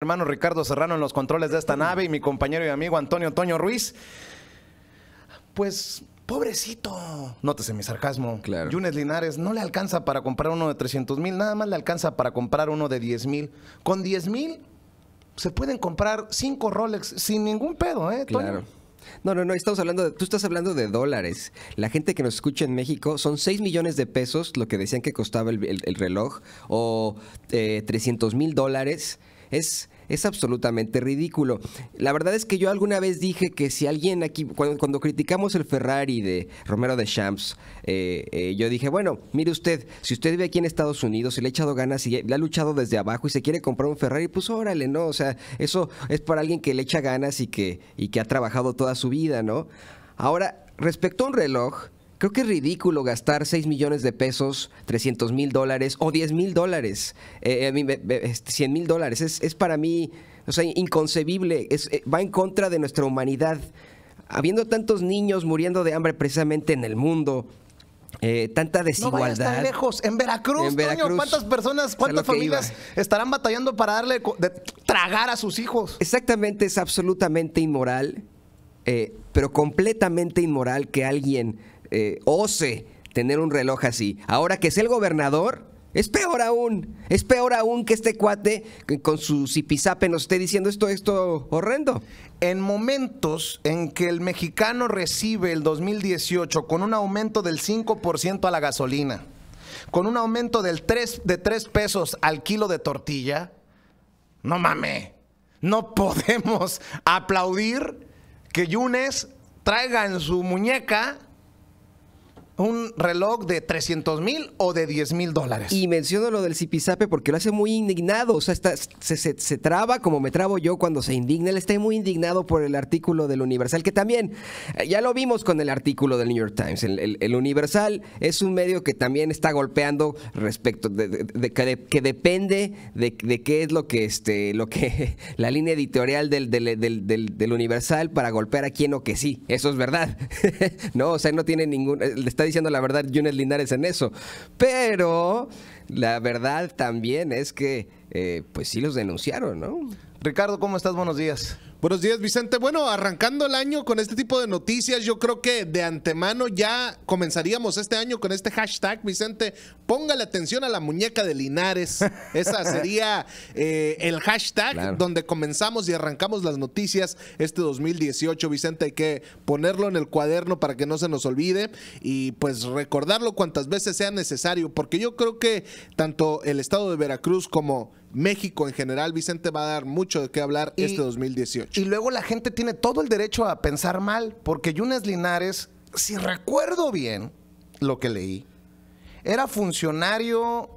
hermano Ricardo Serrano en los controles de esta nave y mi compañero y amigo Antonio Toño Ruiz. Pues, pobrecito, nótese mi sarcasmo. Claro. Yunes Linares no le alcanza para comprar uno de 300,000, nada más le alcanza para comprar uno de 10,000. Con 10,000 se pueden comprar 5 Rolex sin ningún pedo, Toño? Claro. No, estamos hablando tú estás hablando de dólares. La gente que nos escucha en México son 6 millones de pesos, lo que decían que costaba el reloj, o $300,000. Es absolutamente ridículo. La verdad es que yo alguna vez dije que si alguien aquí, cuando criticamos el Ferrari de Romero de Champs, yo dije, bueno, mire usted, si usted vive aquí en Estados Unidos y le ha echado ganas y le ha luchado desde abajo y se quiere comprar un Ferrari, pues órale, ¿no? O sea, eso es para alguien que le echa ganas y que ha trabajado toda su vida, ¿no? Ahora, respecto a un reloj, creo que es ridículo gastar 6 millones de pesos, $300,000 o $10,000, $100,000. Es para mí, o sea, inconcebible. Va en contra de nuestra humanidad. Habiendo tantos niños muriendo de hambre precisamente en el mundo, tanta desigualdad. No vayas tan lejos. En Veracruz, Toño, ¿cuántas personas, cuántas familias estarán batallando para darle de tragar a sus hijos? Exactamente, es absolutamente inmoral, pero completamente inmoral que alguien ose tener un reloj así. Ahora que es el gobernador, es peor aún. Es peor aún que este cuate con su zipizape nos esté diciendo esto horrendo. En momentos en que el mexicano recibe el 2018 con un aumento del 5% a la gasolina, con un aumento de 3 pesos al kilo de tortilla, no mames, no podemos aplaudir que Yunes traiga en su muñeca un reloj de 300,000 o de $10,000. Y menciono lo del zipizape porque lo hace muy indignado. O sea, se traba como me trabo yo cuando se indigna. Él está muy indignado por el artículo del Universal, que también ya lo vimos con el artículo del New York Times. El Universal es un medio que también está golpeando respecto que depende de qué es lo que la línea editorial del Universal para golpear a quien o que sí. Eso es verdad. No, o sea, no tiene ningún... Le está diciendo la verdad Yunes Linares en eso, pero la verdad también es que pues sí los denunciaron, ¿no? Ricardo, ¿cómo estás? Buenos días. Buenos días, Vicente. Bueno, arrancando el año con este tipo de noticias, yo creo que de antemano ya comenzaríamos este año con este hashtag, Vicente, póngale atención a la muñeca de Linares. Esa sería el hashtag, claro, donde comenzamos y arrancamos las noticias este 2018, Vicente. Hay que ponerlo en el cuaderno para que no se nos olvide y pues recordarlo cuantas veces sea necesario, porque yo creo que tanto el estado de Veracruz como México en general, Vicente, va a dar mucho de qué hablar este 2018. Y luego la gente tiene todo el derecho a pensar mal, porque Yunes Linares, si recuerdo bien lo que leí, era funcionario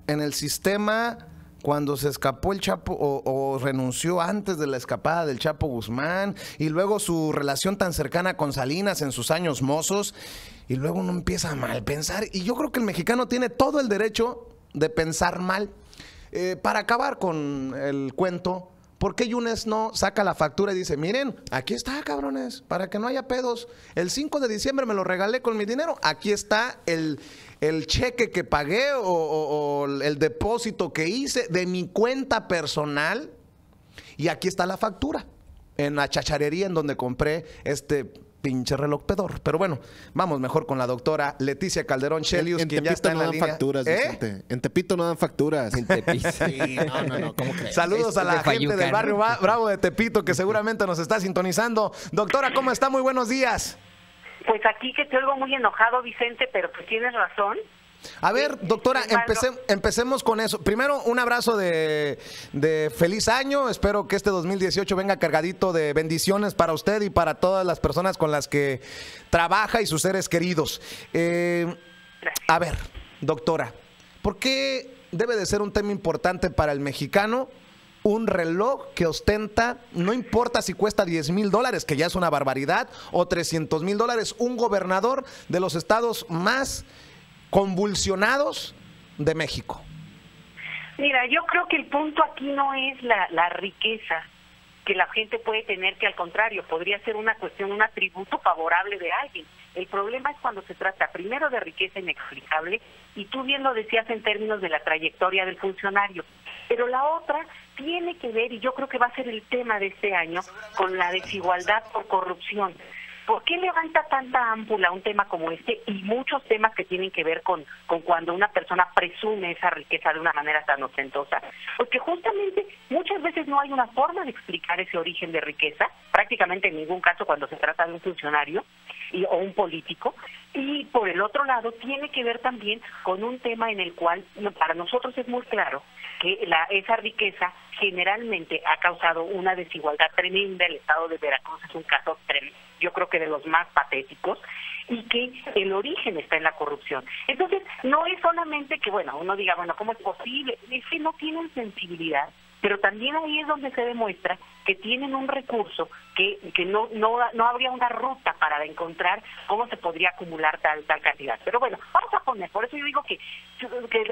en el sistema cuando se escapó el Chapo o renunció antes de la escapada del Chapo Guzmán, y luego su relación tan cercana con Salinas en sus años mozos, y luego uno empieza a mal pensar, y yo creo que el mexicano tiene todo el derecho de pensar mal. Para acabar con el cuento, ¿por qué Yunes no saca la factura y dice, miren, aquí está, cabrones, para que no haya pedos? El 5 de diciembre me lo regalé con mi dinero, aquí está el cheque que pagué o el depósito que hice de mi cuenta personal, y aquí está la factura, en la chacharería en donde compré este pinche reloj pedor. Pero bueno, vamos mejor con la doctora Leticia Calderón Chelius, quien ya está en la línea. Facturas, Vicente. En Tepito no dan facturas. En Tepito. Sí, no, ¿cómo crees? Saludos a la gente del barrio Bravo de Tepito, que seguramente nos está sintonizando. Doctora, ¿cómo está? Muy buenos días. Pues aquí que te oigo muy enojado, Vicente, pero pues tienes razón. A ver, doctora, empecemos con eso. Primero, un abrazo de feliz año. Espero que este 2018 venga cargadito de bendiciones para usted y para todas las personas con las que trabaja y sus seres queridos. A ver, doctora, ¿por qué debe de ser un tema importante para el mexicano un reloj que ostenta, no importa si cuesta $10,000, que ya es una barbaridad, o $300,000, un gobernador de los estados más convulsionados de México? Mira, yo creo que el punto aquí no es la riqueza que la gente puede tener, que al contrario, podría ser una cuestión, un atributo favorable de alguien. El problema es cuando se trata primero de riqueza inexplicable, y tú bien lo decías en términos de la trayectoria del funcionario. Pero la otra tiene que ver, y yo creo que va a ser el tema de este año, con la desigualdad por corrupción. ¿Por qué levanta tanta ámpula un tema como este y muchos temas que tienen que ver con cuando una persona presume esa riqueza de una manera tan ostentosa? Porque justamente muchas veces no hay una forma de explicar ese origen de riqueza, prácticamente en ningún caso cuando se trata de un funcionario o un político. Y por el otro lado tiene que ver también con un tema en el cual para nosotros es muy claro que esa riqueza generalmente ha causado una desigualdad tremenda. El estado de Veracruz es un caso tremendo, yo creo que de los más patéticos, y que el origen está en la corrupción. Entonces, no es solamente que, bueno, uno diga, bueno, ¿cómo es posible? Es que no tienen sensibilidad, pero también ahí es donde se demuestra que tienen un recurso que no habría una ruta para encontrar cómo se podría acumular tal cantidad. Pero bueno, vamos a poner, por eso yo digo que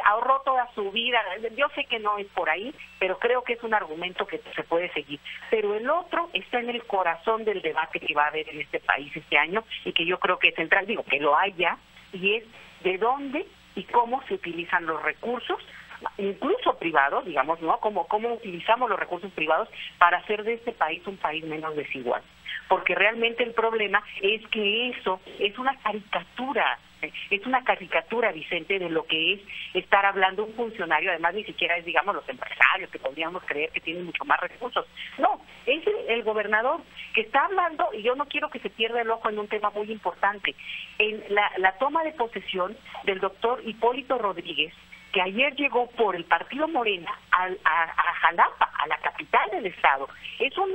ahorró toda su vida. Yo sé que no es por ahí, pero creo que es un argumento que se puede seguir. Pero el otro está en el corazón del debate que va a haber en este país este año y que yo creo que es central, digo que lo hay ya, y es de dónde y cómo se utilizan los recursos, incluso privados, digamos, ¿no? Cómo utilizamos los recursos privados para hacer de este país un país menos desigual. Porque realmente el problema es que eso es una caricatura, Vicente, de lo que es estar hablando un funcionario. Además, ni siquiera es, digamos, los empresarios que podríamos creer que tienen mucho más recursos. No, es el gobernador que está hablando, y yo no quiero que se pierda el ojo en un tema muy importante. En la toma de posesión del doctor Hipólito Rodríguez, que ayer llegó por el partido Morena a Jalapa, a la capital del estado. Es un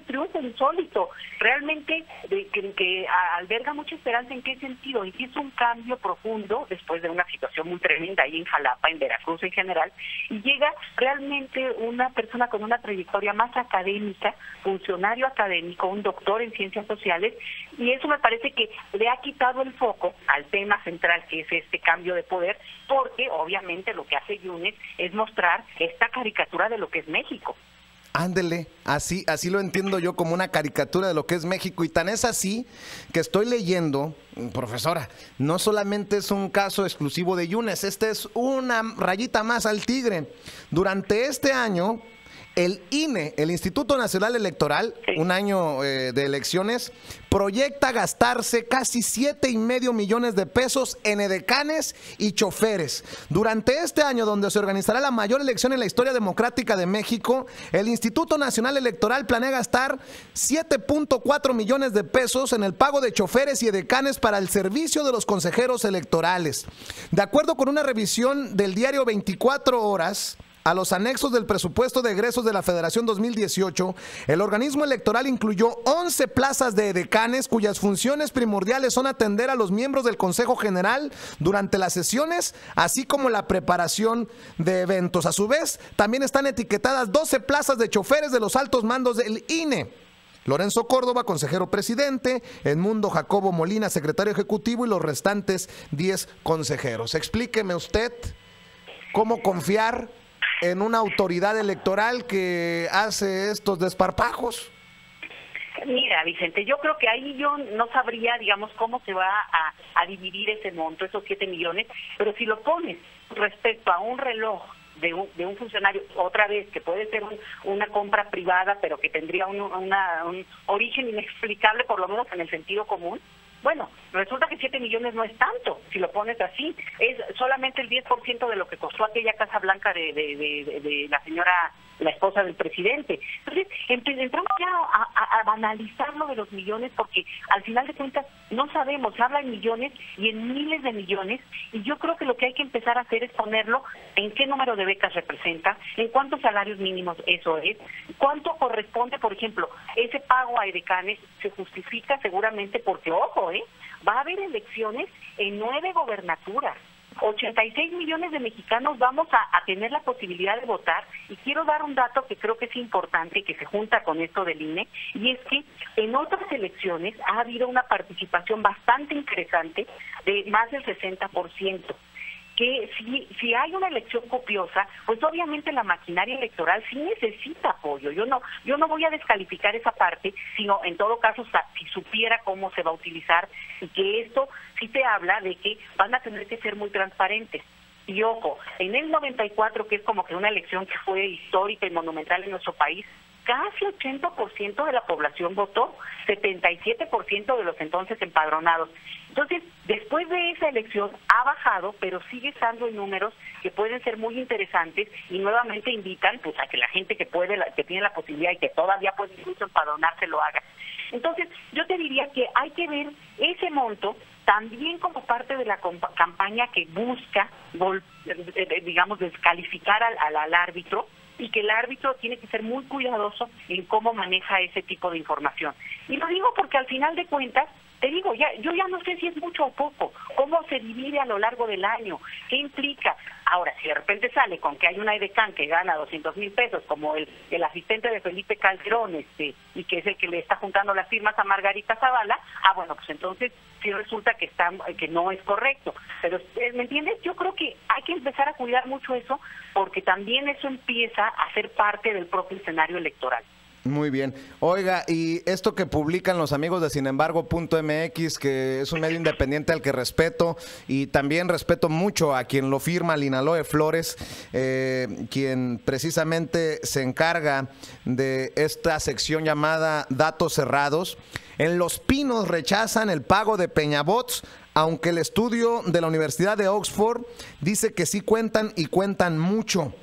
triunfo insólito, realmente que alberga mucha esperanza. ¿En qué sentido? Y que es un cambio profundo después de una situación muy tremenda ahí en Jalapa, en Veracruz en general, y llega realmente una persona con una trayectoria más académica, funcionario académico, un doctor en ciencias sociales, y eso me parece que le ha quitado el foco al tema central, que es este cambio de poder, porque obviamente lo que hace Yunes es mostrar esta caricatura de lo que es México. Ándele, así lo entiendo yo, como una caricatura de lo que es México, y tan es así que estoy leyendo, profesora, no solamente es un caso exclusivo de Yunes, este es una rayita más al tigre. Durante este año, el INE, el Instituto Nacional Electoral, un año de elecciones, proyecta gastarse casi 7.5 millones de pesos en edecanes y choferes. Durante este año, donde se organizará la mayor elección en la historia democrática de México, el Instituto Nacional Electoral planea gastar 7.4 millones de pesos en el pago de choferes y edecanes para el servicio de los consejeros electorales. De acuerdo con una revisión del diario 24 Horas, a los anexos del presupuesto de egresos de la Federación 2018, el organismo electoral incluyó 11 plazas de edecanes cuyas funciones primordiales son atender a los miembros del Consejo General durante las sesiones, así como la preparación de eventos. A su vez, también están etiquetadas 12 plazas de choferes de los altos mandos del INE. Lorenzo Córdoba, consejero presidente, Edmundo Jacobo Molina, secretario ejecutivo, y los restantes 10 consejeros. Explíqueme usted cómo confiar en una autoridad electoral que hace estos desparpajos. Mira, Vicente, yo creo que ahí yo no sabría, digamos, cómo se va a dividir ese monto, esos 7 millones, pero si lo pones respecto a un reloj de un funcionario, otra vez, que puede ser una compra privada, pero que tendría un origen inexplicable, por lo menos en el sentido común. Bueno, resulta que 7 millones no es tanto, si lo pones así. Es solamente el 10% de lo que costó aquella Casa Blanca de la señora, la esposa del presidente. Entonces, entramos ya a banalizar lo de los millones, porque al final de cuentas no sabemos, se habla en millones y en miles de millones, y yo creo que lo que hay que empezar a hacer es ponerlo en qué número de becas representa, en cuántos salarios mínimos eso es, cuánto corresponde, por ejemplo, ese pago a edecanes se justifica seguramente porque, ojo, va a haber elecciones en 9 gobernaturas. 86 millones de mexicanos vamos a tener la posibilidad de votar, y quiero dar un dato que creo que es importante y que se junta con esto del INE, y es que en otras elecciones ha habido una participación bastante interesante de más del 60%. Que si hay una elección copiosa, pues obviamente la maquinaria electoral sí necesita apoyo. Yo no voy a descalificar esa parte, sino en todo caso si supiera cómo se va a utilizar, y que esto sí te habla de que van a tener que ser muy transparentes. Y ojo, en el 94, que es como que una elección que fue histórica y monumental en nuestro país, casi 80% de la población votó, 77% de los entonces empadronados. Entonces, después de esa elección ha bajado, pero sigue estando en números que pueden ser muy interesantes y nuevamente invitan pues a que la gente que puede, que tiene la posibilidad y que todavía puede incluso empadronarse lo haga. Entonces, yo te diría que hay que ver ese monto también como parte de la campaña que busca, digamos, descalificar al árbitro, y que el árbitro tiene que ser muy cuidadoso en cómo maneja ese tipo de información. Y lo digo porque al final de cuentas, te digo, yo ya no sé si es mucho o poco, cómo se divide a lo largo del año, qué implica. Ahora, si de repente sale con que hay una edecán que gana 200,000 pesos, como el asistente de Felipe Calderón, y que es el que le está juntando las firmas a Margarita Zavala, bueno, pues entonces sí resulta que no es correcto. Pero, ¿me entiendes? Yo creo que hay que empezar a cuidar mucho eso, porque también eso empieza a ser parte del propio escenario electoral. Muy bien. Oiga, y esto que publican los amigos de sinembargo.mx, que es un medio independiente al que respeto, y también respeto mucho a quien lo firma, Linaloe Flores, quien precisamente se encarga de esta sección llamada Datos Cerrados. En Los Pinos rechazan el pago de Peñabots, aunque el estudio de la Universidad de Oxford dice que sí cuentan y cuentan mucho.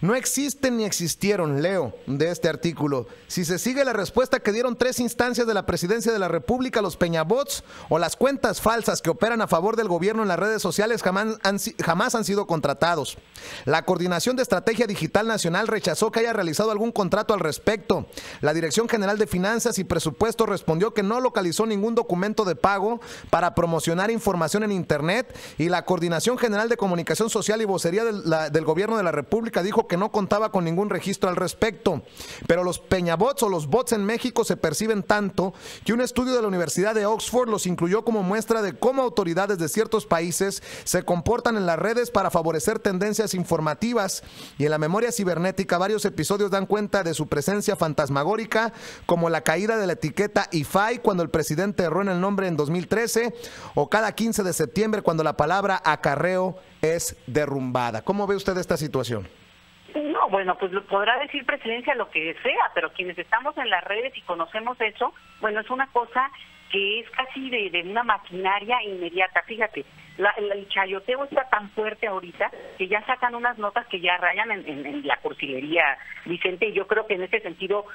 No existen ni existieron, leo de este artículo. Si se sigue la respuesta que dieron 3 instancias de la Presidencia de la República, los Peñabots o las cuentas falsas que operan a favor del gobierno en las redes sociales jamás han sido contratados. La Coordinación de Estrategia Digital Nacional rechazó que haya realizado algún contrato al respecto. La Dirección General de Finanzas y Presupuesto respondió que no localizó ningún documento de pago para promocionar información en Internet, y la Coordinación General de Comunicación Social y Vocería del Gobierno de la República dijo que no contaba con ningún registro al respecto. Pero los Peñabots o los bots en México se perciben tanto que un estudio de la Universidad de Oxford los incluyó como muestra de cómo autoridades de ciertos países se comportan en las redes para favorecer tendencias informativas. Y en la memoria cibernética varios episodios dan cuenta de su presencia fantasmagórica, como la caída de la etiqueta IFAI cuando el presidente erró en el nombre en 2013, o cada 15 de septiembre cuando la palabra acarreo es derrumbada. ¿Cómo ve usted esta situación? No, bueno, pues podrá decir Presidencia lo que sea, pero quienes estamos en las redes y conocemos eso, bueno, es una cosa que es casi de una maquinaria inmediata. Fíjate, el chayoteo está tan fuerte ahorita que ya sacan unas notas que ya rayan en la cursilería, Vicente, y yo creo que en ese sentido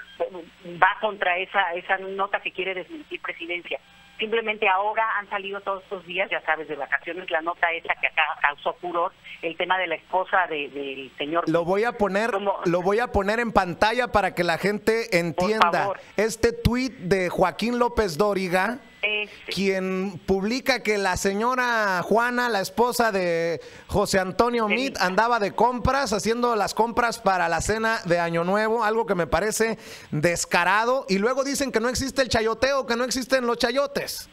va contra esa nota que quiere desmentir Presidencia. Simplemente ahora han salido todos estos días, ya sabes, de vacaciones, la nota esa que acá causó furor, el tema de la esposa del señor. Lo voy a poner en pantalla para que la gente entienda. Este tuit de Joaquín López Dóriga, quien publica que la señora Juana, la esposa de José Antonio Meade, andaba de compras, haciendo las compras para la cena de Año Nuevo, algo que me parece descarado, y luego dicen que no existe el chayoteo, que no existen los chayotes.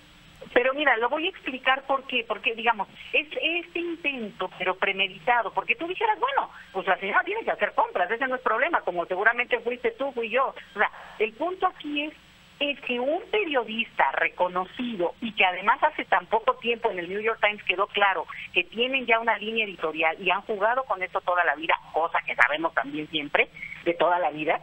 Pero mira, lo voy a explicar por qué, porque digamos, es este intento, pero premeditado, porque tú dijeras, bueno, pues la señora tiene que hacer compras, ese no es problema, como seguramente fuiste tú, fui yo. O sea, el punto aquí es que un periodista reconocido y que además hace tan poco tiempo en el New York Times quedó claro que tienen ya una línea editorial y han jugado con esto toda la vida, cosa que sabemos también siempre de toda la vida,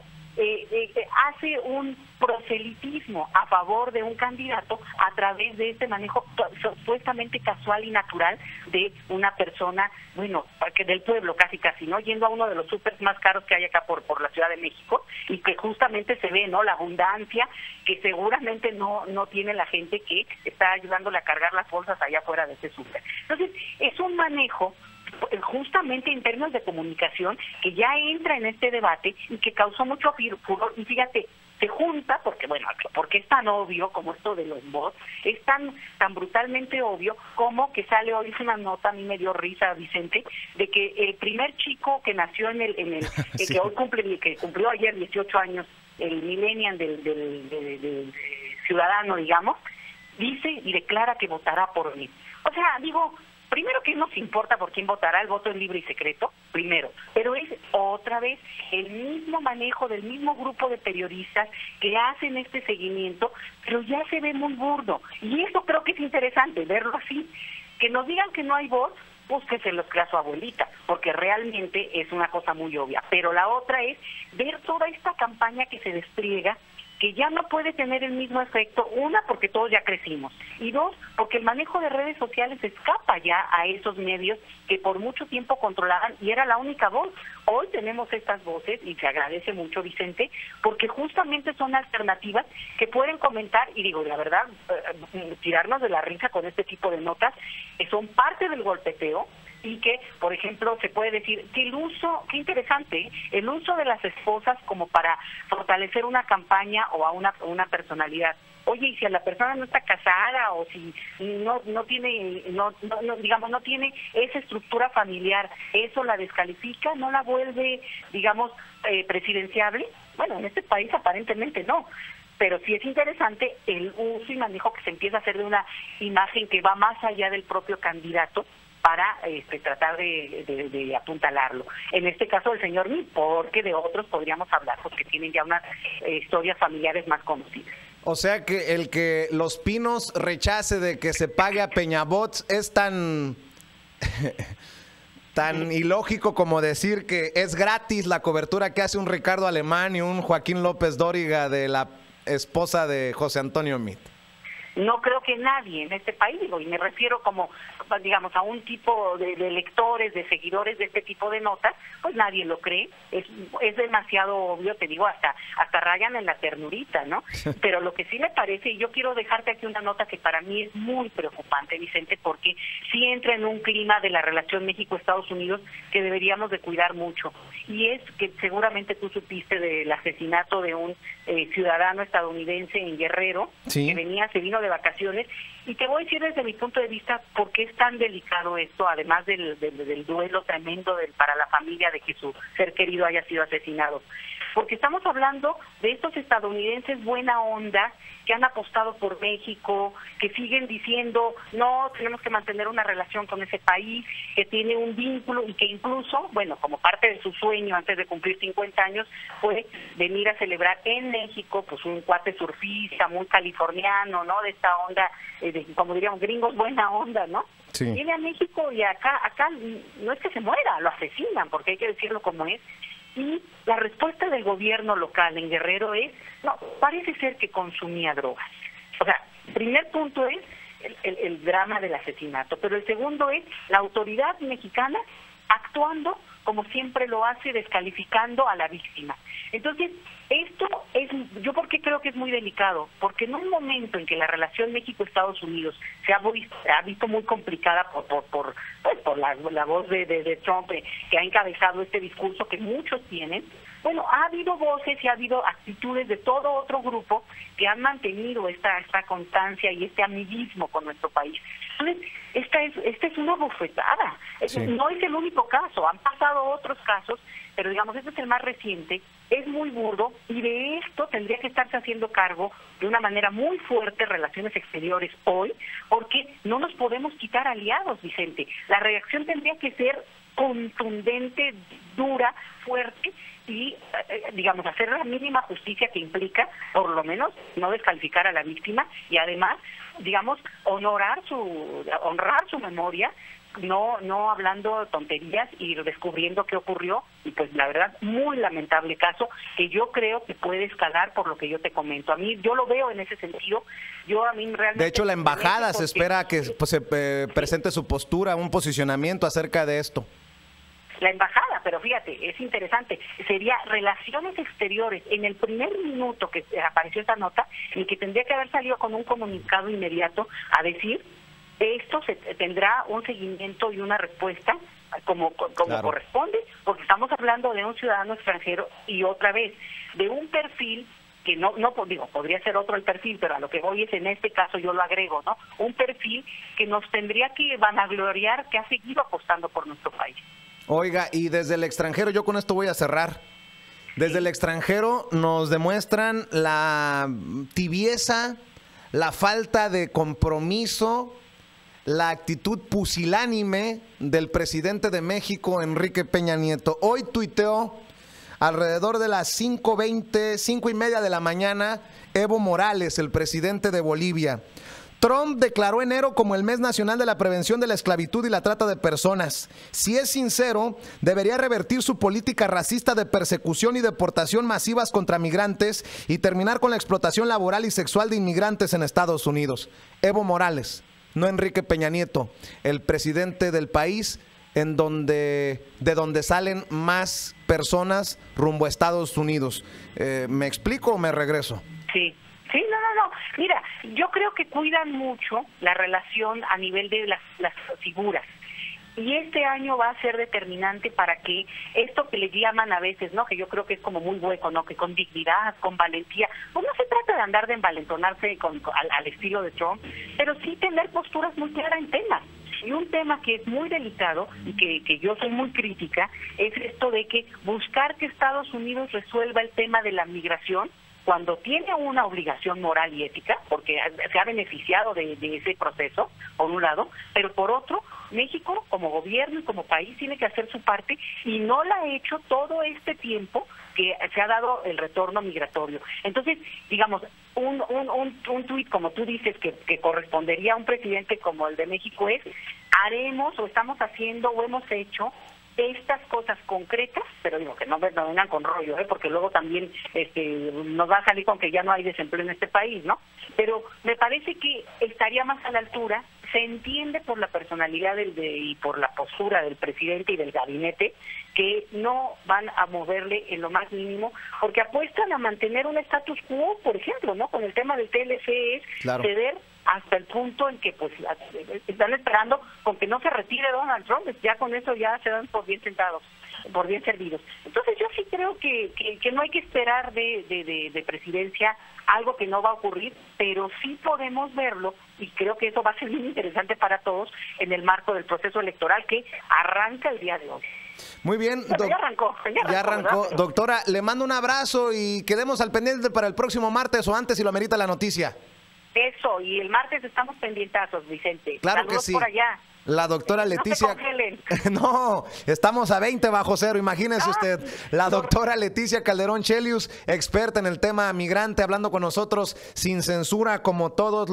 hace un proselitismo a favor de un candidato a través de este manejo supuestamente casual y natural de una persona, bueno, que del pueblo casi, ¿no? Yendo a uno de los súper más caros que hay acá por la Ciudad de México, y que justamente se ve, ¿no?, la abundancia que seguramente no tiene la gente que está ayudándole a cargar las bolsas allá afuera de ese súper. Entonces, es un manejo justamente en términos de comunicación que ya entra en este debate y que causó mucho furor. Y fíjate, se junta, porque es tan obvio como esto de los bots, es tan brutalmente obvio como que sale hoy una nota, a mí me dio risa, Vicente, de que el primer chico que nació sí, que hoy cumplió ayer 18 años, el millennial del ciudadano, digamos, dice y declara que votará por mí. O sea, digo, primero, que nos importa por quién votará, el voto es libre y secreto, primero, pero es otra vez el mismo manejo del mismo grupo de periodistas que hacen este seguimiento, pero ya se ve muy burdo, y eso creo que es interesante, verlo así, que nos digan que no hay voz, búsqueselos que a su abuelita, porque realmente es una cosa muy obvia. Pero la otra es ver toda esta campaña que se despliega, que ya no puede tener el mismo efecto, una, porque todos ya crecimos, y dos, porque el manejo de redes sociales escapa ya a esos medios que por mucho tiempo controlaban y era la única voz. Hoy tenemos estas voces, y se agradece mucho, Vicente, porque justamente son alternativas que pueden comentar, y digo, la verdad, tirarnos de la risa con este tipo de notas, que son parte del golpeteo, y que, por ejemplo, se puede decir que el uso, qué interesante, el uso de las esposas como para fortalecer una campaña o a una personalidad. Oye, y si a la persona no está casada o si no tiene, digamos, no tiene esa estructura familiar, ¿eso la descalifica? ¿No la vuelve, digamos, presidenciable? Bueno, en este país aparentemente no. Pero sí es interesante el uso y manejo que se empieza a hacer de una imagen que va más allá del propio candidato para tratar de apuntalarlo. En este caso del señor Mid, porque de otros podríamos hablar, porque tienen ya unas historias familiares más conocidas. O sea que el que Los Pinos rechace de que se pague a Peñabots es tan ilógico como decir que es gratis la cobertura que hace un Ricardo Alemán y un Joaquín López Dóriga de la esposa de José Antonio Meade. No creo que nadie en este país, digo, y me refiero como, digamos, a un tipo de lectores, de seguidores de este tipo de notas, pues nadie lo cree, es demasiado obvio, te digo, hasta rayan en la ternurita, ¿no? Pero lo que sí me parece, y yo quiero dejarte aquí una nota que para mí es muy preocupante, Vicente, porque sí entra en un clima de la relación México-Estados Unidos que deberíamos de cuidar mucho, y es que seguramente tú supiste del asesinato de un ciudadano estadounidense en Guerrero, sí, que se vino de vacaciones, y te voy a decir desde mi punto de vista por qué es tan delicado esto, además del duelo tremendo para la familia de que su ser querido haya sido asesinado. Porque estamos hablando de estos estadounidenses buena onda que han apostado por México, que siguen diciendo, no, tenemos que mantener una relación con ese país, que tiene un vínculo y que incluso, bueno, como parte de su sueño antes de cumplir 50 años, fue venir a celebrar en México, pues un cuate surfista muy californiano, ¿no? De esta onda, como diríamos, gringos buena onda, ¿no? Sí. Viene a México y acá no es que se muera, lo asesinan, porque hay que decirlo como es. Y la respuesta del gobierno local en Guerrero es, no, parece ser que consumía drogas. O sea, el primer punto es el drama del asesinato, pero el segundo es la autoridad mexicana actuando como siempre lo hace, descalificando a la víctima. Entonces, esto es, yo porque creo que es muy delicado, porque en un momento en que la relación México-Estados Unidos se ha visto muy complicada por la voz de Trump, que ha encabezado este discurso que muchos tienen, bueno, ha habido voces y ha habido actitudes de todo otro grupo que han mantenido esta constancia y este amiguismo con nuestro país. Entonces, esta es una bofetada. Sí. No es el único caso, han pasado otros casos, pero digamos, este es el más reciente, es muy burdo y de esto tendría que estarse haciendo cargo de una manera muy fuerte Relaciones Exteriores hoy, porque no nos podemos quitar aliados, Vicente. La reacción tendría que ser contundente, dura, fuerte y, digamos, hacer la mínima justicia que implica, por lo menos, no descalificar a la víctima y además, digamos, honrar su memoria, no hablando tonterías y descubriendo qué ocurrió, y pues la verdad, muy lamentable caso, que yo creo que puede escalar por lo que yo te comento. A mí, yo lo veo en ese sentido, a mí realmente... De hecho, la embajada se espera que se presente su postura, un posicionamiento acerca de esto. La embajada, pero fíjate, es interesante, sería Relaciones Exteriores, en el primer minuto que apareció esta nota, y que tendría que haber salido con un comunicado inmediato a decir, esto tendrá un seguimiento y una respuesta como claro, corresponde, porque estamos hablando de un ciudadano extranjero y otra vez, de un perfil que no digo, podría ser otro el perfil, pero a lo que voy es, en este caso yo lo agrego, ¿no? Un perfil que nos tendría que vanagloriar, que ha seguido apostando por nuestro país. Oiga, y desde el extranjero, yo con esto voy a cerrar. Desde el extranjero nos demuestran la tibieza, la falta de compromiso, la actitud pusilánime del presidente de México, Enrique Peña Nieto. Hoy tuiteó alrededor de las 5:20, 5:30 de la mañana, Evo Morales, el presidente de Bolivia. Trump declaró enero como el mes nacional de la prevención de la esclavitud y la trata de personas. Si es sincero, debería revertir su política racista de persecución y deportación masivas contra migrantes y terminar con la explotación laboral y sexual de inmigrantes en Estados Unidos. Evo Morales, no Enrique Peña Nieto, el presidente del país de donde salen más personas rumbo a Estados Unidos. ¿Me explico o me regreso? Sí. Sí, no. Mira, yo creo que cuidan mucho la relación a nivel de las figuras. Y este año va a ser determinante para que esto que le llaman a veces, ¿no? Que yo creo que es como muy hueco, ¿no? Que con dignidad, con valentía. Pues no se trata de andar de envalentonarse al estilo de Trump, pero sí tener posturas muy claras en temas. Y un tema que es muy delicado y que yo soy muy crítica es esto de que buscar que Estados Unidos resuelva el tema de la migración cuando tiene una obligación moral y ética, porque se ha beneficiado de ese proceso, por un lado, pero por otro, México como gobierno y como país tiene que hacer su parte y no la ha hecho todo este tiempo que se ha dado el retorno migratorio. Entonces, digamos, un tuit, como tú dices, que correspondería a un presidente como el de México es, haremos o estamos haciendo o hemos hecho estas cosas concretas, pero digo que no vengan con rollo, porque luego también nos va a salir con que ya no hay desempleo en este país, ¿no? Pero me parece que estaría más a la altura, se entiende por la personalidad y por la postura del presidente y del gabinete que no van a moverle en lo más mínimo, porque apuestan a mantener un status quo, por ejemplo, ¿no? Con el tema del TLC es ceder hasta el punto en que pues están esperando con que no se retire Donald Trump, ya con eso ya se dan por bien sentados, por bien servidos. Entonces yo sí creo que no hay que esperar de presidencia algo que no va a ocurrir, pero sí podemos verlo y creo que eso va a ser muy interesante para todos en el marco del proceso electoral que arranca el día de hoy. Muy bien, ya arrancó. Doctora, le mando un abrazo y quedemos al pendiente para el próximo martes o antes si lo amerita la noticia. Eso, y el martes estamos pendientazos, Vicente. Claro Saludos que sí. por allá. La doctora Leticia... No, estamos a 20 bajo cero, imagínese usted. La doctora Leticia Calderón Chelius, experta en el tema migrante, hablando con nosotros sin censura como todos